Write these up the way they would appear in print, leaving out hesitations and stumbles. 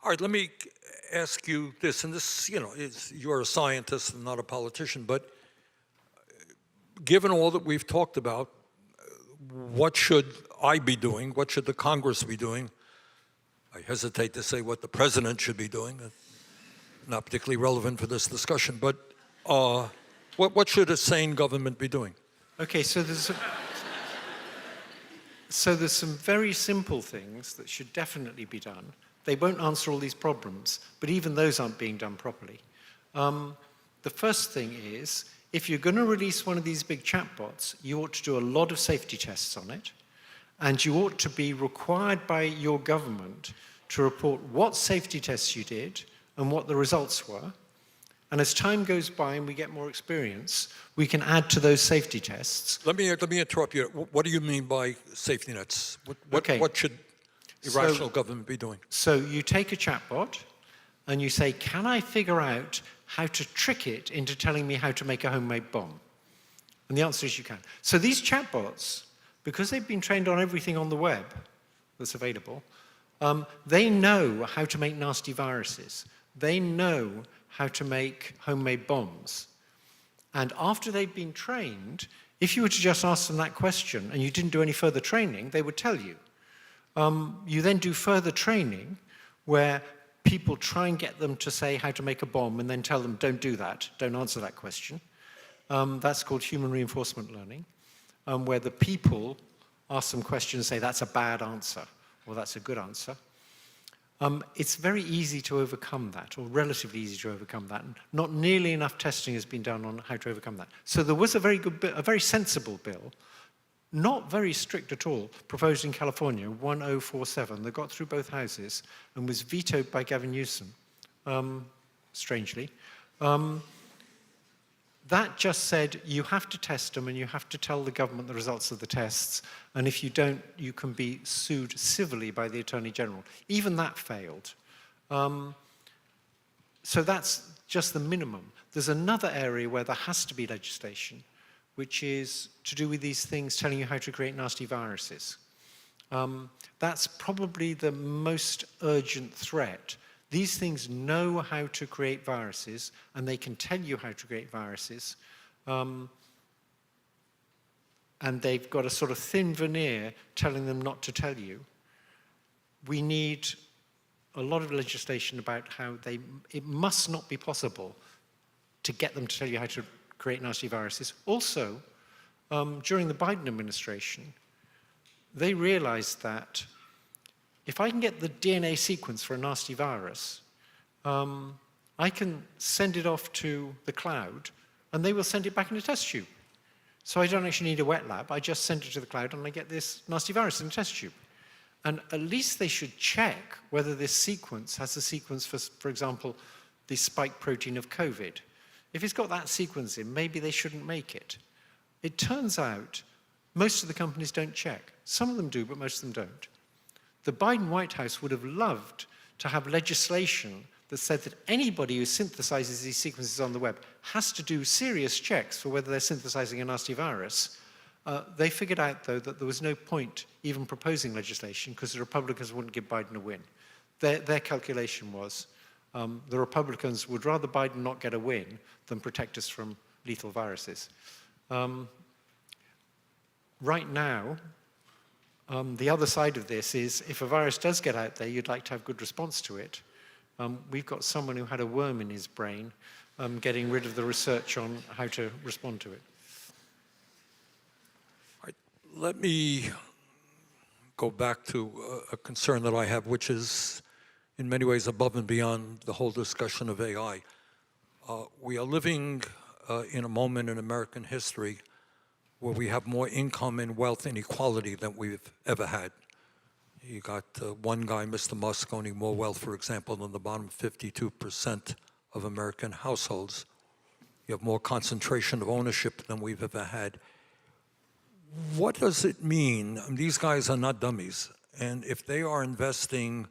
All right, let me ask you this, and this, you're a scientist and not a politician, but given all that we've talked about, what should I be doing? What should the Congress be doing? I hesitate to say what the president should be doing. Not particularly relevant for this discussion, but what should a sane government be doing? Okay, so there's some very simple things that should definitely be done. They won't answer all these problems, but even those aren't being done properly. The first thing is, if you're going to release one of these big chatbots, you ought to do a lot of safety tests on it, and you ought to be required by your government to report what safety tests you did and what the results were. And as time goes by and we get more experience, we can add to those safety tests. Let me interrupt you. What do you mean by safety nets? What should irrational government be doing? So you take a chatbot and you say, can I figure out how to trick it into telling me how to make a homemade bomb? And the answer is you can. So these chatbots, because they've been trained on everything on the web that's available, they know how to make nasty viruses. They know how to make homemade bombs. And after they've been trained, if you were to just ask them that question and you didn't do any further training, they would tell you. You then do further training where people try and get them to say how to make a bomb and then tell them, don't do that, don't answer that question. That's called human reinforcement learning, where the people ask them questions and say, that's a bad answer, or that's a good answer. It's very easy to overcome that, or relatively easy to overcome that. And not nearly enough testing has been done on how to overcome that. So there was a very good bill, a very sensible bill, not very strict at all, proposed in California, 1047, that got through both houses and was vetoed by Gavin Newsom, strangely. That just said you have to test them and you have to tell the government the results of the tests, and if you don't, you can be sued civilly by the Attorney General. Even that failed. So that's just the minimum. There's another area where there has to be legislation, which is to do with these things telling you how to create nasty viruses. That's probably the most urgent threat. These things know how to create viruses, and they can tell you how to create viruses. And they've got a sort of thin veneer telling them not to tell you. We need a lot of legislation about how it must not be possible to get them to tell you how to create nasty viruses. Also, during the Biden administration, they realized that if I can get the DNA sequence for a nasty virus, I can send it off to the cloud, and they will send it back in a test tube. So I don't actually need a wet lab. I just send it to the cloud, and I get this nasty virus in a test tube. And at least they should check whether this sequence has a sequence for example, the spike protein of COVID. If it's got that sequence in, maybe they shouldn't make it. It turns out most of the companies don't check. Some of them do, but most of them don't. The Biden White House would have loved to have legislation that said that anybody who synthesizes these sequences on the web has to do serious checks for whether they're synthesizing a nasty virus. They figured out, though, that there was no point even proposing legislation because the Republicans wouldn't give Biden a win. Their calculation was the Republicans would rather Biden not get a win than protect us from lethal viruses. Right now, the other side of this is if a virus does get out there, you'd like to have good response to it. We've got someone who had a worm in his brain getting rid of the research on how to respond to it. Let me go back to a concern that I have, which is in many ways above and beyond the whole discussion of AI. We are living in a moment in American history where we have more income and wealth inequality than we've ever had. You got one guy, Mr. Musk, owning more wealth, for example, than the bottom 52% of American households. You have more concentration of ownership than we've ever had. What does it mean? I mean, these guys are not dummies. And if they are investing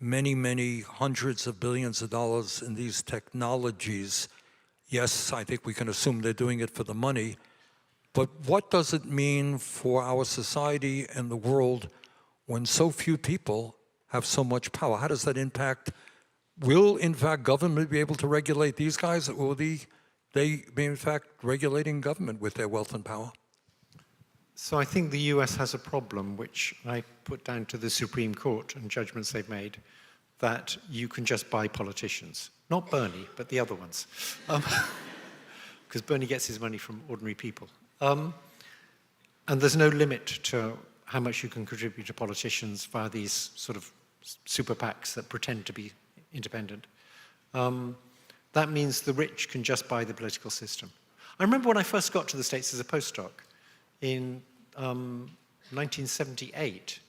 many, many hundreds of billions of dollars in these technologies, yes, I think we can assume they're doing it for the money. But what does it mean for our society and the world when so few people have so much power? How does that impact? Will, in fact, government be able to regulate these guys, or will they be, in fact, regulating government with their wealth and power? So I think the US has a problem, which I put down to the Supreme Court and judgments they've made, that you can just buy politicians. Not Bernie, but the other ones. Because Bernie gets his money from ordinary people. And there's no limit to how much you can contribute to politicians via these sort of super PACs that pretend to be independent. That means the rich can just buy the political system. I remember when I first got to the States as a postdoc in 1978,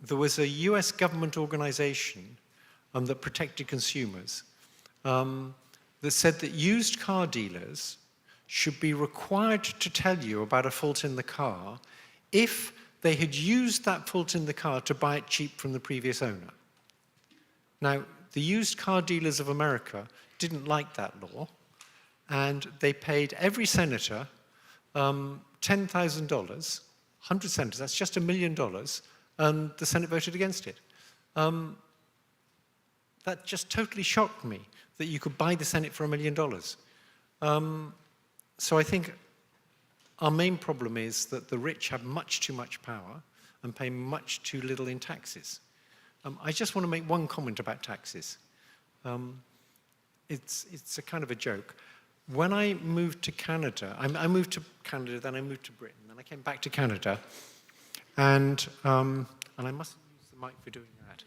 there was a US government organization that protected consumers that said that used car dealers should be required to tell you about a fault in the car if they had used that fault in the car to buy it cheap from the previous owner. Now, the used car dealers of America didn't like that law, and they paid every senator $10,000, 100 senators, that's just $1 million, and the Senate voted against it. That just totally shocked me, that you could buy the Senate for $1 million. So I think our main problem is that the rich have much too much power and pay much too little in taxes. I just want to make one comment about taxes. It's a kind of a joke. When I moved to Canada, I moved to Canada, then I moved to Britain, then I came back to Canada, and I mustn't use the mic for doing that.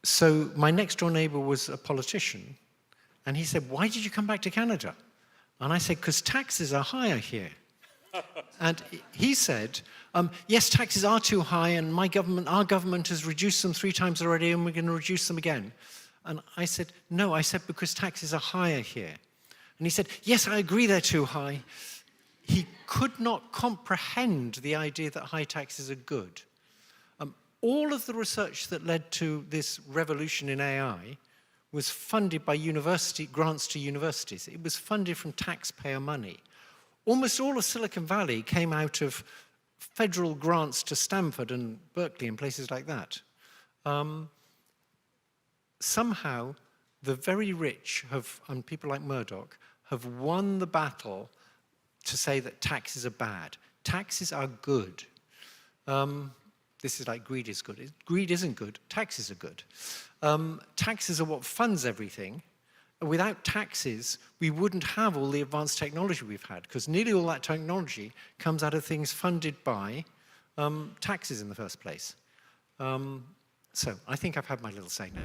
So my next door neighbor was a politician, and he said, "Why did you come back to Canada?" And I said, "Because taxes are higher here." And he said, "Yes, taxes are too high, and our government has reduced them 3 times already, and we're going to reduce them again." And I said, "No, I said because taxes are higher here." And he said, "Yes, I agree they're too high." He could not comprehend the idea that high taxes are good. All of the research that led to this revolution in AI was funded by grants to universities. It was funded from taxpayer money. Almost all of Silicon Valley came out of federal grants to Stanford and Berkeley and places like that. Somehow, the very rich and people like Murdoch have won the battle to say that taxes are bad. Taxes are good. This is like greed is good. Greed isn't good. Taxes are good. Taxes are what funds everything. Without taxes, we wouldn't have all the advanced technology we've had, because nearly all that technology comes out of things funded by taxes in the first place. So I think I've had my little say now.